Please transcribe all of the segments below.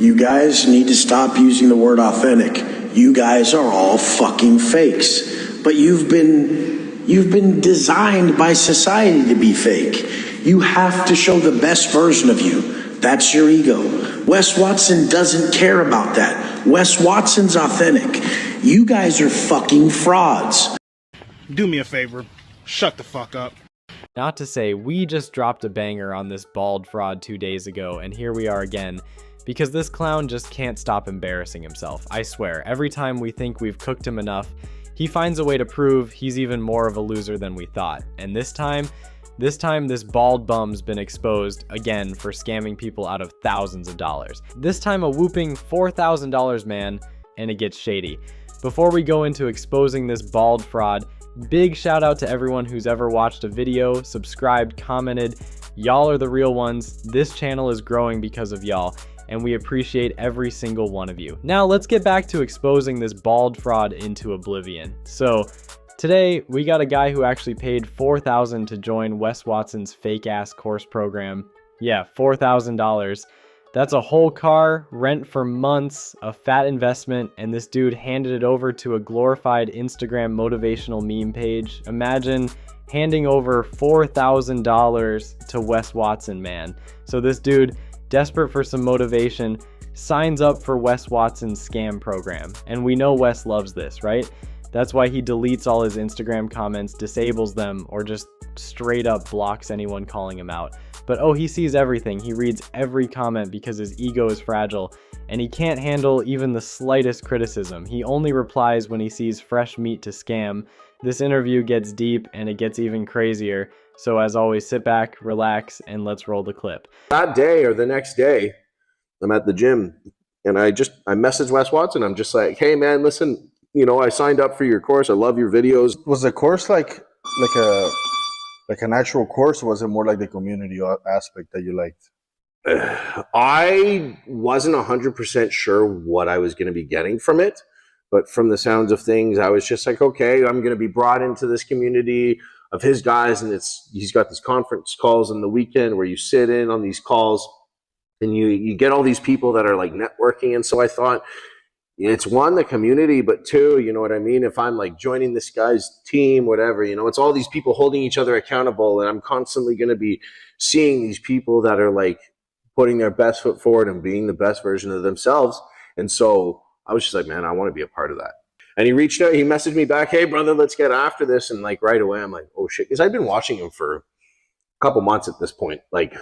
You guys need to stop using the word authentic. You guys are all fucking fakes. But you've been designed by society to be fake. You have to show the best version of you. That's your ego. Wes Watson doesn't care about that. Wes Watson's authentic. You guys are fucking frauds. Do me a favor. Shut the fuck up. Not to say we just dropped a banger on this bald fraud 2 days ago, and here we are again, because this clown just can't stop embarrassing himself. I swear, every time we think we've cooked him enough, he finds a way to prove he's even more of a loser than we thought. And this time this bald bum's been exposed again for scamming people out of thousands of dollars. This time a whooping $4,000, man, and it gets shady. Before we go into exposing this bald fraud, big shout out to everyone who's ever watched a video, subscribed, commented. Y'all are the real ones. This channel is growing because of y'all, and we appreciate every single one of you. Now let's get back to exposing this bald fraud into oblivion. So today we got a guy who actually paid $4,000 to join Wes Watson's fake ass course program. Yeah, $4,000. That's a whole car, rent for months, a fat investment, and this dude handed it over to a glorified Instagram motivational meme page. Imagine handing over $4,000 to Wes Watson, man. So this dude, desperate for some motivation, signs up for Wes Watson's scam program. And we know Wes loves this, right? That's why he deletes all his Instagram comments, disables them, or just straight up blocks anyone calling him out. But oh, he sees everything. He reads every comment because his ego is fragile, and he can't handle even the slightest criticism. He only replies when he sees fresh meat to scam. This interview gets deep, and it gets even crazier. So as always, sit back, relax, and let's roll the clip. That day or the next day, I'm at the gym, and I messaged Wes Watson. I'm just like, hey man, listen, I signed up for your course. I love your videos. Was the course like an actual course, or was it more like the community aspect that you liked? I wasn't 100% sure what I was going to be getting from it, but from the sounds of things, I was just like, okay, I'm going to be brought into this community of his guys, and he's got these conference calls on the weekend where you sit in on these calls and you get all these people that are like networking. And so I thought, it's one, the community, but two, you know what I mean? If I'm like joining this guy's team, whatever, it's all these people holding each other accountable, and I'm constantly going to be seeing these people that are like putting their best foot forward and being the best version of themselves. And so I was just like, man, I want to be a part of that. And he reached out, he messaged me back, hey brother, let's get after this. And like right away, I'm like, oh shit, because I've been watching him for a couple months at this point, like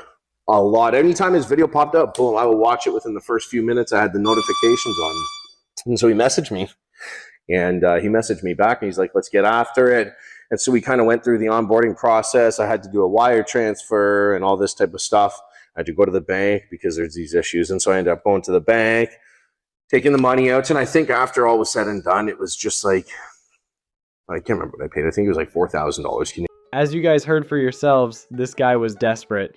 a lot. Anytime his video popped up, boom, I would watch it within the first few minutes. I had the notifications on. And so he messaged me, and he messaged me back, and he's like, let's get after it. And so we kind of went through the onboarding process. I had to do a wire transfer and all this type of stuff. I had to go to the bank because there's these issues. And so I ended up going to the bank, taking the money out. And I think after all was said and done, it was just like, I can't remember what I paid. I think it was like $4,000. As you guys heard for yourselves, this guy was desperate.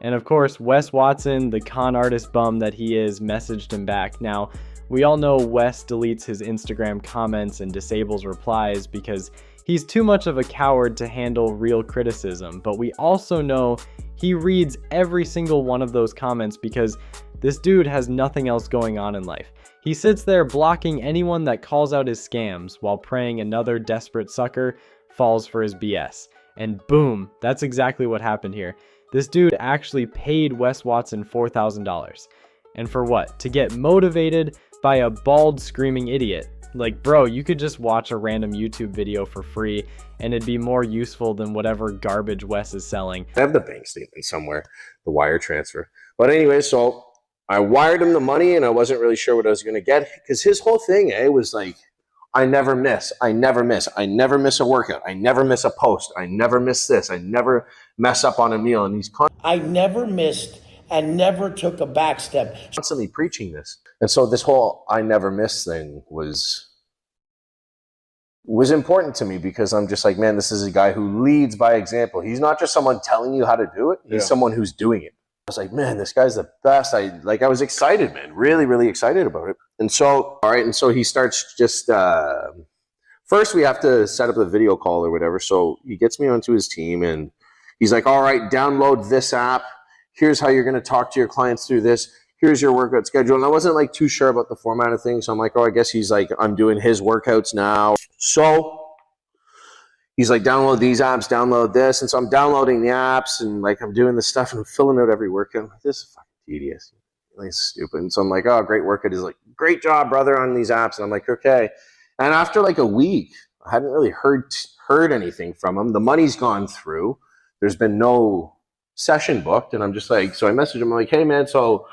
And of course, Wes Watson, the con artist bum that he is, messaged him back. Now, we all know Wes deletes his Instagram comments and disables replies because he's too much of a coward to handle real criticism. But we also know he reads every single one of those comments because this dude has nothing else going on in life. He sits there blocking anyone that calls out his scams while praying another desperate sucker falls for his BS. And boom, that's exactly what happened here. This dude actually paid Wes Watson $4,000. And for what? To get motivated by a bald screaming idiot. Like, bro, you could just watch a random YouTube video for free and it'd be more useful than whatever garbage Wes is selling. I have the bank statement somewhere, the wire transfer. But anyway, so I wired him the money, and I wasn't really sure what I was going to get, because his whole thing was like, I never miss. I never miss. I never miss a workout. I never miss a post. I never miss this. I never mess up on a meal. And he's I never missed and never took a back step. Constantly preaching this. And so this whole I never miss thing was important to me, because I'm just like, man, this is a guy who leads by example. He's not just someone telling you how to do it. He's someone who's doing it. I was like, man, this guy's the best. I was excited, man, really, really excited about it. And so, all right. And so he starts just, first we have to set up the video call or whatever. So he gets me onto his team, and he's like, all right, download this app. Here's how you're going to talk to your clients through this. here's your workout schedule. And I wasn't like too sure about the format of things. So I'm like, oh, I guess he's like, I'm doing his workouts now. So he's like, download these apps, download this. And so I'm downloading the apps and like I'm doing this stuff and I'm filling out every workout. I'm like, this is fucking tedious. Like, stupid. And so I'm like, oh, great workout. He's like, great job, brother, on these apps. And I'm like, okay. And after like a week, I hadn't really heard anything from him. The money's gone through. There's been no session booked. And I'm just like, so I messaged him, I'm like, hey man, so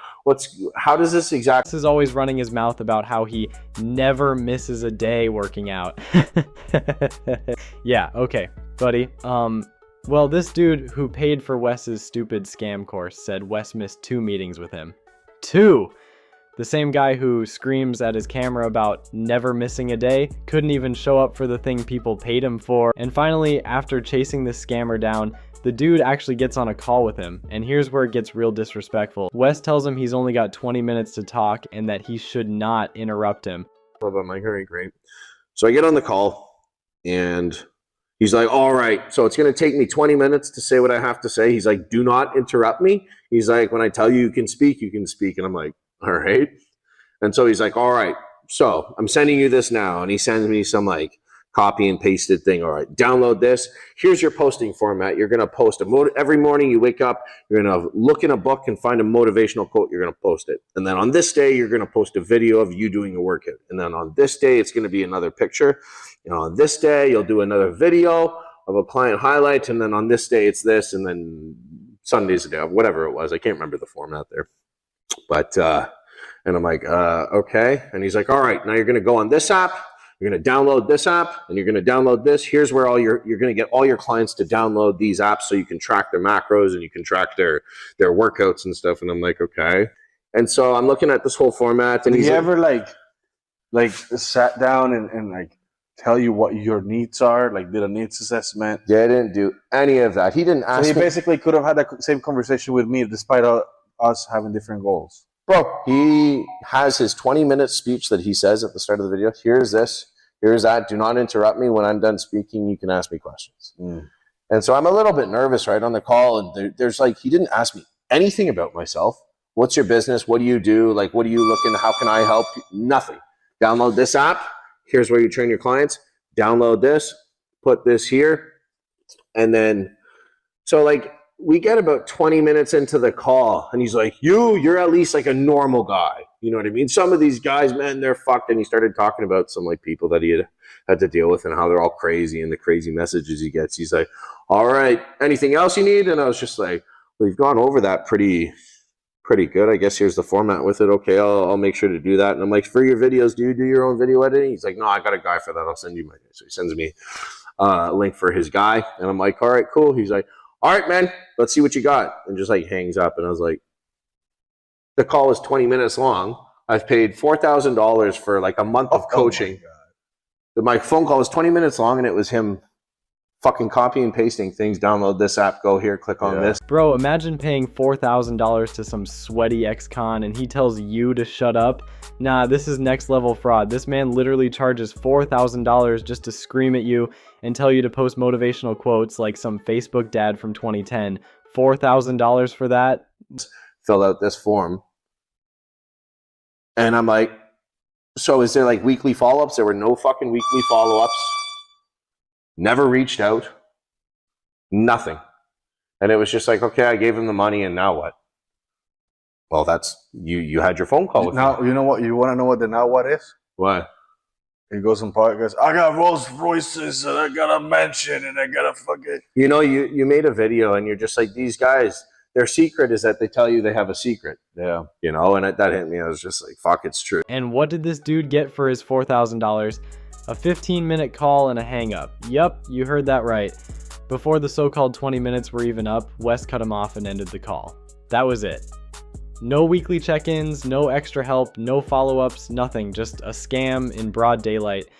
how does this exactly? Wes is always running his mouth about how he never misses a day working out. Yeah, okay, buddy. Well, this dude who paid for Wes's stupid scam course said Wes missed 2 meetings with him. 2! The same guy who screams at his camera about never missing a day couldn't even show up for the thing people paid him for. And finally, after chasing this scammer down, the dude actually gets on a call with him, and here's where it gets real disrespectful. Wes tells him he's only got 20 minutes to talk and that he should not interrupt him. I'm like, all right, great. So I get on the call, and he's like, all right, so it's going to take me 20 minutes to say what I have to say. He's like, do not interrupt me. He's like, when I tell you you can speak, you can speak. And I'm like, all right. And so he's like, all right, so I'm sending you this now. And he sends me some like copy and pasted thing. All right, download this. Here's your posting format. You're going to post every morning you wake up, you're going to look in a book and find a motivational quote. You're going to post it. And then on this day, you're going to post a video of you doing a workout. And then on this day, it's going to be another picture. You know, on this day, you'll do another video of a client highlight. And then on this day, it's this. And then Sunday's a day, whatever it was. I can't remember the format there. But, and I'm like, okay. And he's like, all right, now you're going to go on this app. You're going to download this app and you're going to download this. Here's where you're going to get all your clients to download these apps so you can track their macros and you can track their workouts and stuff. And I'm like, okay. And so I'm looking at this whole format. And Did he ever like sat down and like tell you what your needs are? Like did a needs assessment? Yeah, I didn't do any of that. He didn't ask me. So he basically could have had that same conversation with me despite us having different goals. Bro, he has his 20-minute speech that he says at the start of the video. Here's this, here's that. Do not interrupt me. When I'm done speaking, you can ask me questions. And so I'm a little bit nervous right on the call. And there's like, he didn't ask me anything about myself. What's your business? What do you do? Like, what are you looking? How can I help? Nothing. Download this app. Here's where you train your clients. Download this, put this here. And then, so like, we get about 20 minutes into the call and he's like, you're at least like a normal guy. You know what I mean? Some of these guys, man, they're fucked. And he started talking about some like people that he had to deal with and how they're all crazy and the crazy messages he gets. He's like, all right, anything else you need? And I was just like, we've gone over that pretty good. I guess here's the format with it. Okay, I'll make sure to do that. And I'm like, for your videos, do you do your own video editing? He's like, no, I got a guy for that. I'll send you my. So he sends me a link for his guy. And I'm like, all right, cool. He's like, all right, man, let's see what you got. And just like hangs up. And I was like, the call was 20 minutes long. I've paid $4,000 for like a month of coaching. My phone call was 20 minutes long and it was him fucking copy and pasting things. Download this app, go here, click on this. Bro, imagine paying $4,000 to some sweaty ex-con and he tells you to shut up. Nah, this is next level fraud. This man literally charges $4,000 just to scream at you and tell you to post motivational quotes like some Facebook dad from 2010. $4,000 for that? Fill out this form. And I'm like, so is there like weekly follow-ups? There were no fucking weekly follow-ups. Never reached out. Nothing. And it was just like, okay, I gave him the money and now what? Well, that's, you had your phone call with now, me. you know what? You want to know what the now what is? What? He goes on podcast. I got Rolls Royces and I got a mansion and I got a fucking. You know, you made a video and you're just like, these guys, their secret is that they tell you they have a secret. Yeah. You know, and that hit me. I was just like, fuck, it's true. And what did this dude get for his $4,000? A 15-minute call and a hang-up. Yup, you heard that right. Before the so-called 20 minutes were even up, Wes cut him off and ended the call. That was it. No weekly check-ins, no extra help, no follow-ups, nothing. Just a scam in broad daylight.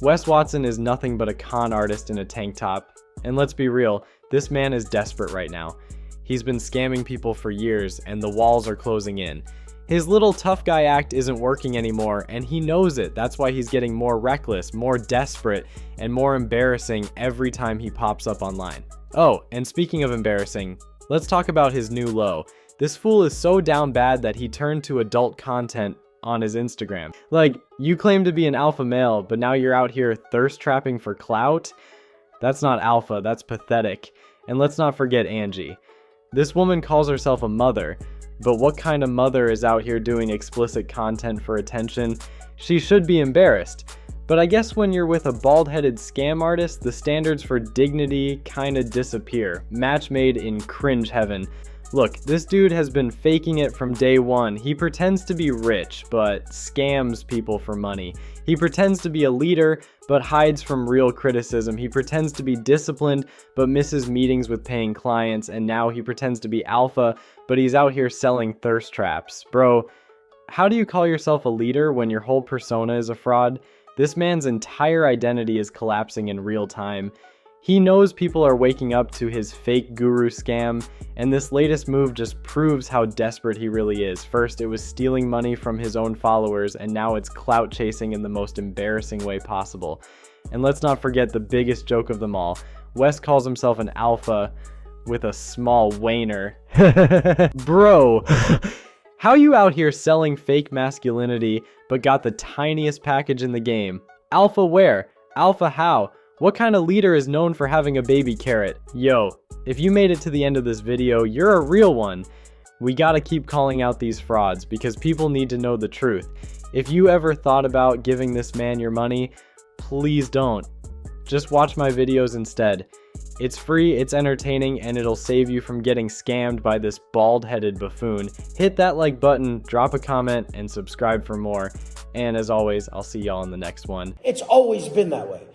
Wes Watson is nothing but a con artist in a tank top. And let's be real, this man is desperate right now. He's been scamming people for years, and the walls are closing in. His little tough guy act isn't working anymore, and he knows it. That's why he's getting more reckless, more desperate, and more embarrassing every time he pops up online. Oh, and speaking of embarrassing, let's talk about his new low. This fool is so down bad that he turned to adult content on his Instagram. Like, you claim to be an alpha male, but now you're out here thirst trapping for clout? That's not alpha, that's pathetic. And let's not forget Angie. This woman calls herself a mother, but what kind of mother is out here doing explicit content for attention? She should be embarrassed. But I guess when you're with a bald-headed scam artist, the standards for dignity kinda disappear. Match made in cringe heaven. Look, this dude has been faking it from day one. He pretends to be rich, but scams people for money. He pretends to be a leader, but hides from real criticism. He pretends to be disciplined, but misses meetings with paying clients. And now he pretends to be alpha, but he's out here selling thirst traps. Bro, how do you call yourself a leader when your whole persona is a fraud? This man's entire identity is collapsing in real time. He knows people are waking up to his fake guru scam, and this latest move just proves how desperate he really is. First, it was stealing money from his own followers, and now it's clout chasing in the most embarrassing way possible. And let's not forget the biggest joke of them all. Wes calls himself an alpha with a small wiener. Bro, how you out here selling fake masculinity but got the tiniest package in the game? Alpha where? Alpha how? What kind of leader is known for having a baby carrot? Yo, if you made it to the end of this video, you're a real one. We gotta keep calling out these frauds because people need to know the truth. If you ever thought about giving this man your money, please don't. Just watch my videos instead. It's free, it's entertaining, and it'll save you from getting scammed by this bald-headed buffoon. Hit that like button, drop a comment, and subscribe for more. And as always, I'll see y'all in the next one. It's always been that way.